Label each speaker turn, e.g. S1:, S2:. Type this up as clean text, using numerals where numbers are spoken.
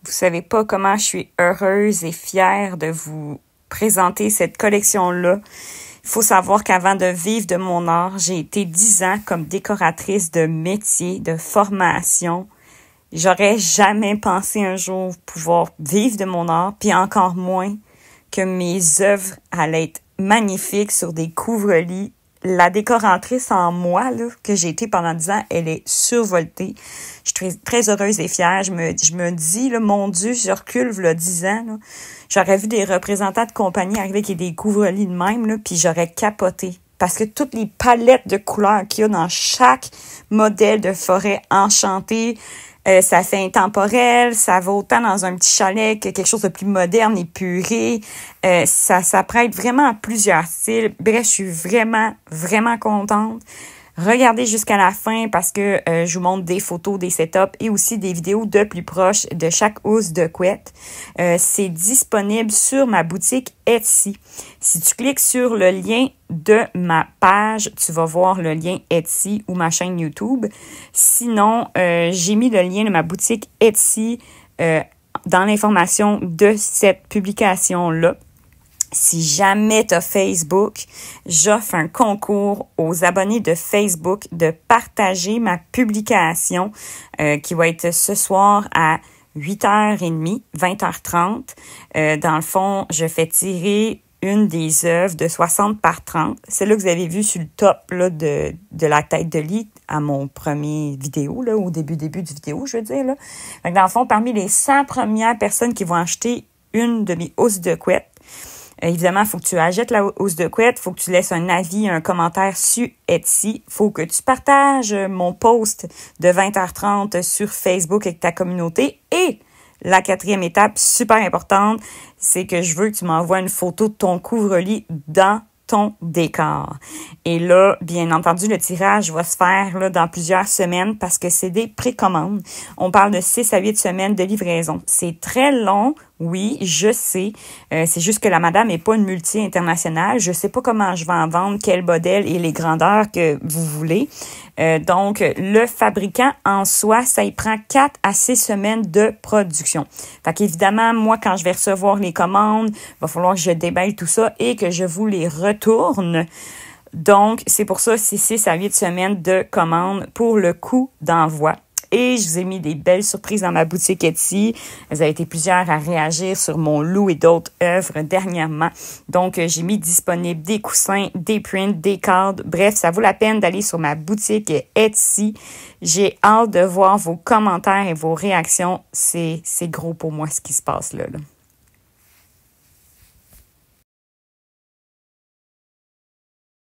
S1: Vous savez pas comment je suis heureuse et fière de vous présenter cette collection-là. Il faut savoir qu'avant de vivre de mon art, j'ai été 10 ans comme décoratrice de métier, de formation. J'aurais jamais pensé un jour pouvoir vivre de mon art, puis encore moins que mes œuvres allaient être magnifiques sur des couvre-lits. La décoratrice en moi, là, que j'ai été pendant 10 ans, elle est survoltée. Je suis très, très heureuse et fière. Je me dis, là, mon Dieu, je recule, là, 10 ans, là. J'aurais vu des représentants de compagnie arriver avec des couvre-lits de même, là, puis j'aurais capoté. Parce que toutes les palettes de couleurs qu'il y a dans chaque modèle de forêt enchantée, ça fait intemporel, ça va autant dans un petit chalet que quelque chose de plus moderne, épuré. Ça prête vraiment à plusieurs styles. Bref, je suis vraiment, vraiment contente. Regardez jusqu'à la fin parce que je vous montre des photos, des setups et aussi des vidéos de plus proches de chaque housse de couette. C'est disponible sur ma boutique Etsy. Si tu cliques sur le lien de ma page, tu vas voir le lien Etsy ou ma chaîne YouTube. Sinon, j'ai mis le lien de ma boutique Etsy dans l'information de cette publication-là. Si jamais tu as Facebook, j'offre un concours aux abonnés de Facebook de partager ma publication qui va être ce soir à 8h30, 20h30. Dans le fond, je fais tirer une des œuvres de 60 par 30. Celle-là que vous avez vue sur le top là, de la tête de lit à mon premier vidéo, là, au début du vidéo, je veux dire. Là. Donc, dans le fond, parmi les 100 premières personnes qui vont acheter une de mes housses de couette, évidemment, il faut que tu achètes la housse de couette, il faut que tu laisses un avis, un commentaire sur Etsy, il faut que tu partages mon post de 20h30 sur Facebook avec ta communauté. Et la 4e étape, super importante, c'est que je veux que tu m'envoies une photo de ton couvre-lit dans ton décor. Et là, bien entendu, le tirage va se faire là, dans plusieurs semaines parce que c'est des précommandes. On parle de 6 à 8 semaines de livraison. C'est très long, oui, je sais. C'est juste que la madame n'est pas une multi-internationale. Je sais pas comment je vais en vendre, quel modèle et les grandeurs que vous voulez. Donc, le fabricant en soi, ça y prend 4 à 6 semaines de production. Fait qu'évidemment, moi, quand je vais recevoir les commandes, il va falloir que je déballe tout ça et que je vous les retourne. Donc, c'est pour ça, c'est 6 à 8 semaines de commandes pour le coût d'envoi. Et je vous ai mis des belles surprises dans ma boutique Etsy. Vous avez été plusieurs à réagir sur mon lot et d'autres œuvres dernièrement. Donc, j'ai mis disponible des coussins, des prints, des cadres. Bref, ça vaut la peine d'aller sur ma boutique Etsy. J'ai hâte de voir vos commentaires et vos réactions. C'est gros pour moi ce qui se passe là.